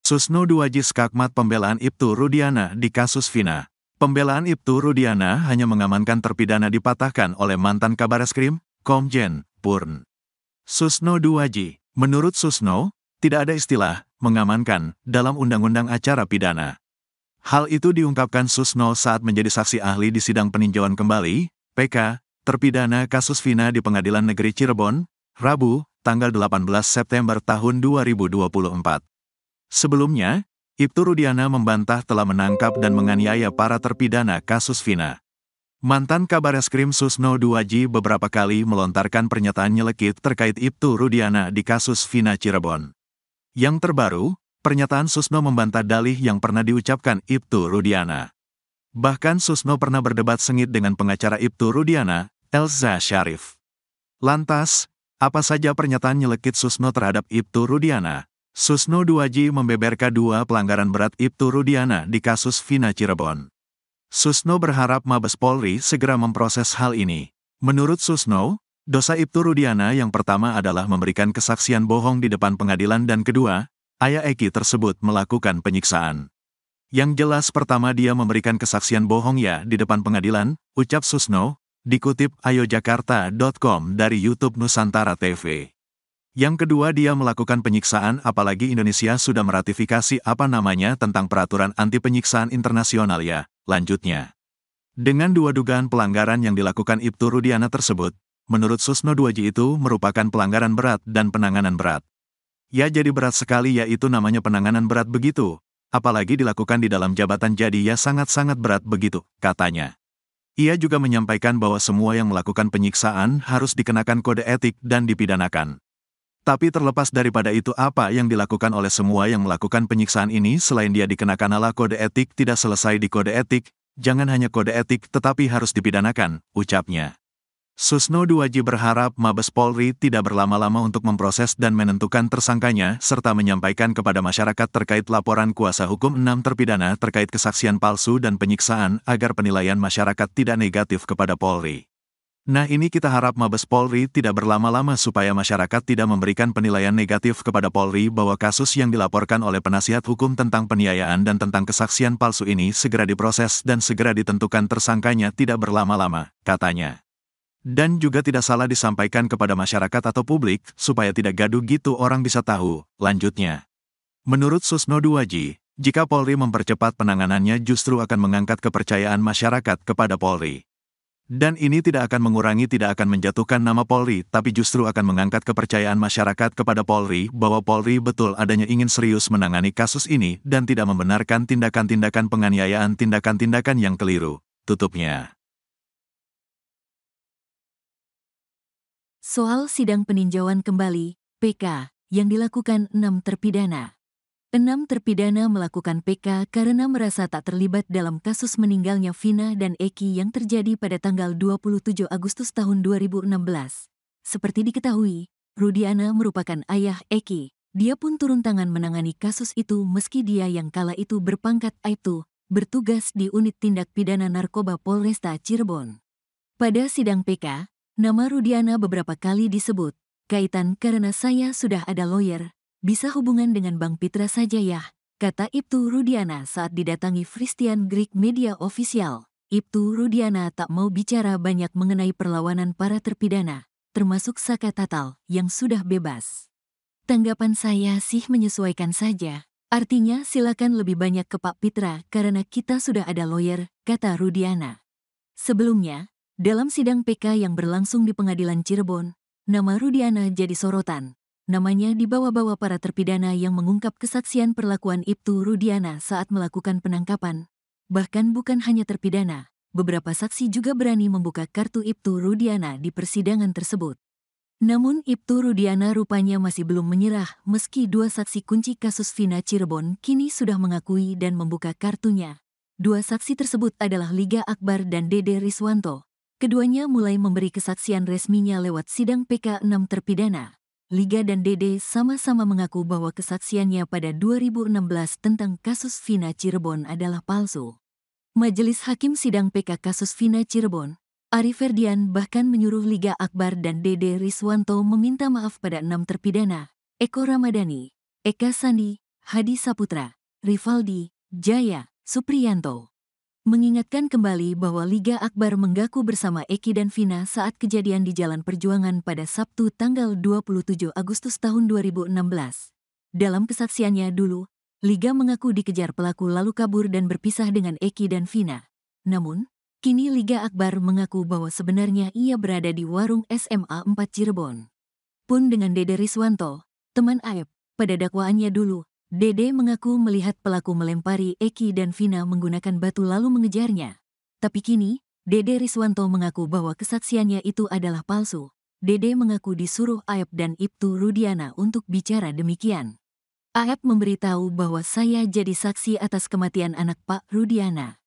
Susno Duaji Skakmat pembelaan Ibtu Rudiana di kasus Vina. Pembelaan Ibtu Rudiana hanya mengamankan terpidana dipatahkan oleh mantan Kabareskrim, Komjen Purn Susno Duaji. Menurut Susno, tidak ada istilah mengamankan dalam Undang-Undang Acara Pidana. Hal itu diungkapkan Susno saat menjadi saksi ahli di sidang peninjauan kembali, PK, terpidana kasus Vina di Pengadilan Negeri Cirebon, Rabu, tanggal 18 September tahun 2024. Sebelumnya, Ibtu Rudiana membantah telah menangkap dan menganiaya para terpidana kasus Vina. Mantan Kabareskrim Susno Duaji beberapa kali melontarkan pernyataan nyelekit terkait Ibtu Rudiana di kasus Vina Cirebon. Yang terbaru, pernyataan Susno membantah dalih yang pernah diucapkan Ibtu Rudiana. Bahkan Susno pernah berdebat sengit dengan pengacara Ibtu Rudiana, Elza Syarif. Lantas, apa saja pernyataan nyelekit Susno terhadap Ibtu Rudiana? Susno Duaji membeberkan dua pelanggaran berat Ibtu Rudiana di kasus Vina Cirebon. Susno berharap Mabes Polri segera memproses hal ini. Menurut Susno, dosa Ibtu Rudiana yang pertama adalah memberikan kesaksian bohong di depan pengadilan dan kedua, ayah Eki tersebut melakukan penyiksaan. Yang jelas pertama dia memberikan kesaksian bohong ya di depan pengadilan, ucap Susno, dikutip ayojakarta.com dari YouTube Nusantara TV. Yang kedua dia melakukan penyiksaan apalagi Indonesia sudah meratifikasi tentang peraturan anti penyiksaan internasional ya, lanjutnya. Dengan dua dugaan pelanggaran yang dilakukan Ibtu Rudiana tersebut, menurut Susno Duaji itu merupakan pelanggaran berat dan penanganan berat. Ya jadi berat sekali yaitu namanya penanganan berat begitu, apalagi dilakukan di dalam jabatan jadi ya sangat-sangat berat begitu, katanya. Ia juga menyampaikan bahwa semua yang melakukan penyiksaan harus dikenakan kode etik dan dipidanakan. Tapi terlepas daripada itu apa yang dilakukan oleh semua yang melakukan penyiksaan ini selain dia dikenakan kode etik tidak selesai di kode etik, jangan hanya kode etik tetapi harus dipidanakan, ucapnya. Susno Duaji berharap Mabes Polri tidak berlama-lama untuk memproses dan menentukan tersangkanya serta menyampaikan kepada masyarakat terkait laporan kuasa hukum 6 terpidana terkait kesaksian palsu dan penyiksaan agar penilaian masyarakat tidak negatif kepada Polri. Nah ini kita harap Mabes Polri tidak berlama-lama supaya masyarakat tidak memberikan penilaian negatif kepada Polri bahwa kasus yang dilaporkan oleh penasihat hukum tentang peniayaan dan tentang kesaksian palsu ini segera diproses dan segera ditentukan tersangkanya tidak berlama-lama, katanya. Dan juga tidak salah disampaikan kepada masyarakat atau publik supaya tidak gaduh gitu orang bisa tahu, lanjutnya. Menurut Susno Duaji, jika Polri mempercepat penanganannya justru akan mengangkat kepercayaan masyarakat kepada Polri. Dan ini tidak akan mengurangi tidak akan menjatuhkan nama Polri tapi justru akan mengangkat kepercayaan masyarakat kepada Polri bahwa Polri betul adanya ingin serius menangani kasus ini dan tidak membenarkan tindakan-tindakan penganiayaan tindakan-tindakan yang keliru, tutupnya. Soal sidang peninjauan kembali, PK, yang dilakukan 6 terpidana. 6 terpidana melakukan PK karena merasa tak terlibat dalam kasus meninggalnya Vina dan Eki yang terjadi pada tanggal 27 Agustus tahun 2016. Seperti diketahui, Rudiana merupakan ayah Eki. Dia pun turun tangan menangani kasus itu meski dia yang kala itu berpangkat Aibtu, bertugas di Unit Tindak Pidana Narkoba Polresta Cirebon. Pada sidang PK, nama Rudiana beberapa kali disebut, kaitan karena saya sudah ada lawyer. Bisa hubungan dengan Bang Pitra saja ya, kata Ibtu Rudiana saat didatangi Christian Greek Media Official. Ibtu Rudiana tak mau bicara banyak mengenai perlawanan para terpidana, termasuk Saka Tatal yang sudah bebas. Tanggapan saya sih menyesuaikan saja, artinya silakan lebih banyak ke Pak Pitra karena kita sudah ada lawyer, kata Rudiana. Sebelumnya, dalam sidang PK yang berlangsung di Pengadilan Cirebon, nama Rudiana jadi sorotan. Namanya dibawa-bawa para terpidana yang mengungkap kesaksian perlakuan Ibtu Rudiana saat melakukan penangkapan. Bahkan bukan hanya terpidana, beberapa saksi juga berani membuka kartu Ibtu Rudiana di persidangan tersebut. Namun Ibtu Rudiana rupanya masih belum menyerah meski dua saksi kunci kasus Vina Cirebon kini sudah mengakui dan membuka kartunya. Dua saksi tersebut adalah Liga Akbar dan Dede Riswanto. Keduanya mulai memberi kesaksian resminya lewat sidang PK 6 terpidana. Liga dan Dede sama-sama mengaku bahwa kesaksiannya pada 2016 tentang kasus Vina Cirebon adalah palsu. Majelis Hakim Sidang PK kasus Vina Cirebon, Ari Ferdian bahkan menyuruh Liga Akbar dan Dede Riswanto meminta maaf pada 6 terpidana, Eko Ramadhani, Eka Sandi, Hadi Saputra, Rivaldi, Jaya, Supriyanto. Mengingatkan kembali bahwa Liga Akbar menggaku bersama Eki dan Vina saat kejadian di Jalan Perjuangan pada Sabtu tanggal 27 Agustus tahun 2016. Dalam kesaksiannya dulu, Liga mengaku dikejar pelaku lalu kabur dan berpisah dengan Eki dan Vina. Namun, kini Liga Akbar mengaku bahwa sebenarnya ia berada di warung SMA 4 Cirebon. Pun dengan Dede Riswanto, teman Aep, pada dakwaannya dulu, Dede mengaku melihat pelaku melempari Eki dan Vina menggunakan batu lalu mengejarnya. Tapi kini, Dede Riswanto mengaku bahwa kesaksiannya itu adalah palsu. Dede mengaku disuruh Aep dan Ibtu Rudiana untuk bicara demikian. Aep memberitahu bahwa saya jadi saksi atas kematian anak Pak Rudiana.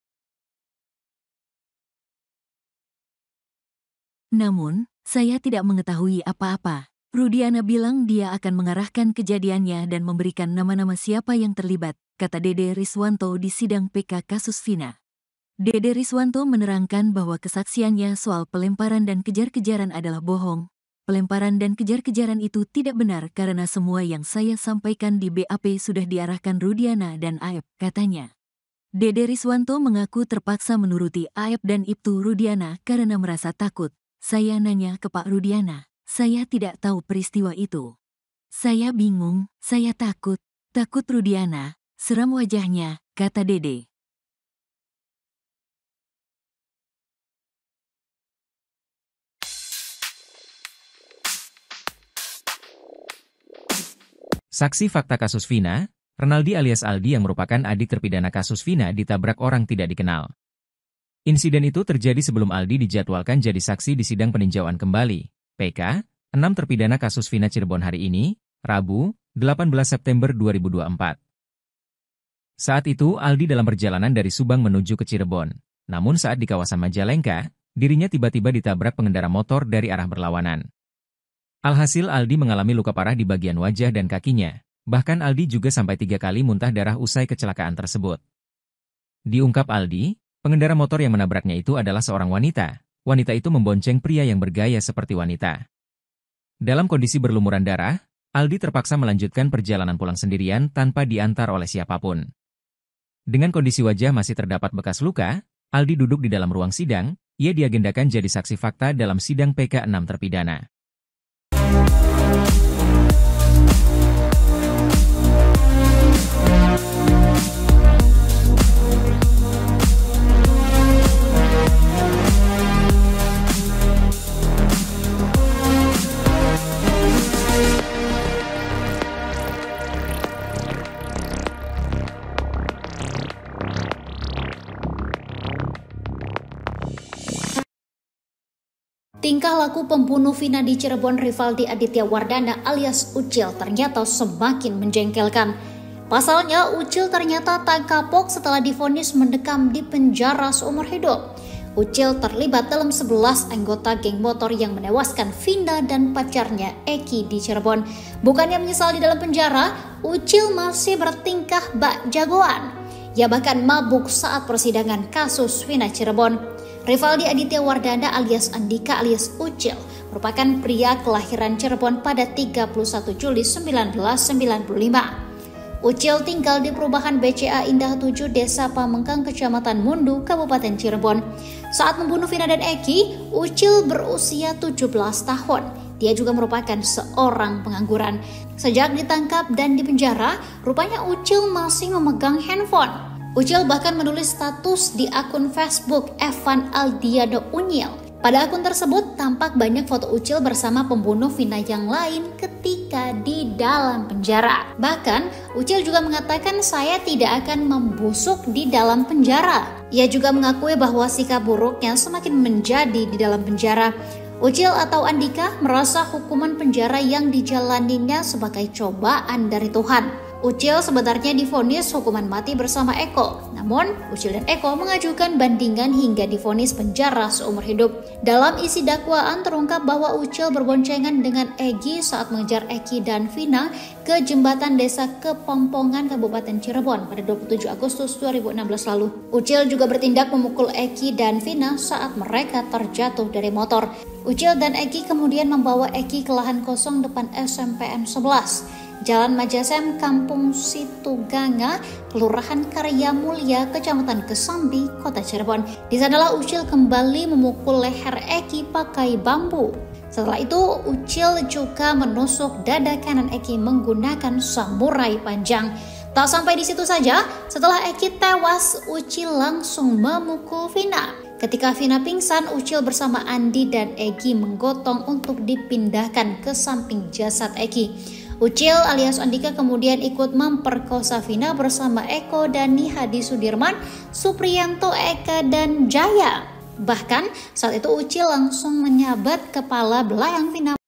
Namun, saya tidak mengetahui apa-apa. Rudiana bilang dia akan mengarahkan kejadiannya dan memberikan nama-nama siapa yang terlibat, kata Dede Riswanto di sidang PK kasus Vina. Dede Riswanto menerangkan bahwa kesaksiannya soal pelemparan dan kejar-kejaran adalah bohong. Pelemparan dan kejar-kejaran itu tidak benar karena semua yang saya sampaikan di BAP sudah diarahkan Rudiana dan Aep, katanya. Dede Riswanto mengaku terpaksa menuruti Aep dan Ibtu Rudiana karena merasa takut. Saya nanya ke Pak Rudiana. Saya tidak tahu peristiwa itu. Saya bingung, saya takut. Takut Rudiana, seram wajahnya, kata Dede. Saksi fakta kasus Vina, Renaldi alias Aldi yang merupakan adik terpidana kasus Vina ditabrak orang tidak dikenal. Insiden itu terjadi sebelum Aldi dijadwalkan jadi saksi di sidang peninjauan kembali. PK, 6 terpidana kasus Vina Cirebon hari ini, Rabu, 18 September 2024. Saat itu Aldi dalam perjalanan dari Subang menuju ke Cirebon. Namun saat di kawasan Majalengka, dirinya tiba-tiba ditabrak pengendara motor dari arah berlawanan. Alhasil Aldi mengalami luka parah di bagian wajah dan kakinya. Bahkan Aldi juga sampai 3 kali muntah darah usai kecelakaan tersebut. Diungkap Aldi, pengendara motor yang menabraknya itu adalah seorang wanita. Wanita itu membonceng pria yang bergaya seperti wanita. Dalam kondisi berlumuran darah, Aldi terpaksa melanjutkan perjalanan pulang sendirian tanpa diantar oleh siapapun. Dengan kondisi wajah masih terdapat bekas luka, Aldi duduk di dalam ruang sidang, ia diagendakan jadi saksi fakta dalam sidang PK 6 terpidana. Tingkah laku pembunuh Vina di Cirebon Rivaldi Aditya Wardana alias Ucil ternyata semakin menjengkelkan. Pasalnya, Ucil ternyata tak kapok setelah divonis mendekam di penjara seumur hidup. Ucil terlibat dalam 11 anggota geng motor yang menewaskan Vina dan pacarnya Eki di Cirebon. Bukannya menyesal di dalam penjara, Ucil masih bertingkah bak jagoan. Ia bahkan mabuk saat persidangan kasus Vina Cirebon. Rivaldi Aditya Wardana alias Andika alias Ucil merupakan pria kelahiran Cirebon pada 31 Juli 1995. Ucil tinggal di perumahan BCA Indah 7 Desa Pamengkang, Kecamatan Mundu, Kabupaten Cirebon. Saat membunuh Vina dan Eki, Ucil berusia 17 tahun. Dia juga merupakan seorang pengangguran. Sejak ditangkap dan dipenjara, rupanya Ucil masih memegang handphone. Ucil bahkan menulis status di akun Facebook Evan Aldiano Unyil. Pada akun tersebut tampak banyak foto Ucil bersama pembunuh Vina yang lain ketika di dalam penjara. Bahkan Ucil juga mengatakan saya tidak akan membusuk di dalam penjara. Ia juga mengakui bahwa sikap buruknya semakin menjadi di dalam penjara. Ucil atau Andika merasa hukuman penjara yang dijalaninya sebagai cobaan dari Tuhan. Ucil sebenarnya divonis hukuman mati bersama Eko. Namun, Ucil dan Eko mengajukan bandingan hingga divonis penjara seumur hidup. Dalam isi dakwaan terungkap bahwa Ucil berboncengan dengan Egi saat mengejar Eki dan Vina ke jembatan desa Kepompongan, Kabupaten Cirebon pada 27 Agustus 2016 lalu. Ucil juga bertindak memukul Eki dan Vina saat mereka terjatuh dari motor. Ucil dan Eki kemudian membawa Eki ke lahan kosong depan SMPN 11. Jalan Majasem, Kampung Situganga, Kelurahan Karya Mulia, Kecamatan Kesambi, Kota Cirebon. Di sanalah Ucil kembali memukul leher Eki pakai bambu. Setelah itu, Ucil juga menusuk dada kanan Eki menggunakan samurai panjang. Tak sampai di situ saja, setelah Eki tewas, Ucil langsung memukul Vina. Ketika Vina pingsan, Ucil bersama Andi dan Egi menggotong untuk dipindahkan ke samping jasad Eki. Ucil alias Andika kemudian ikut memperkosa Vina bersama Eko, Dani, Hadi Sudirman, Supriyanto, Eka, dan Jaya. Bahkan saat itu Ucil langsung menyabat kepala belayang Vina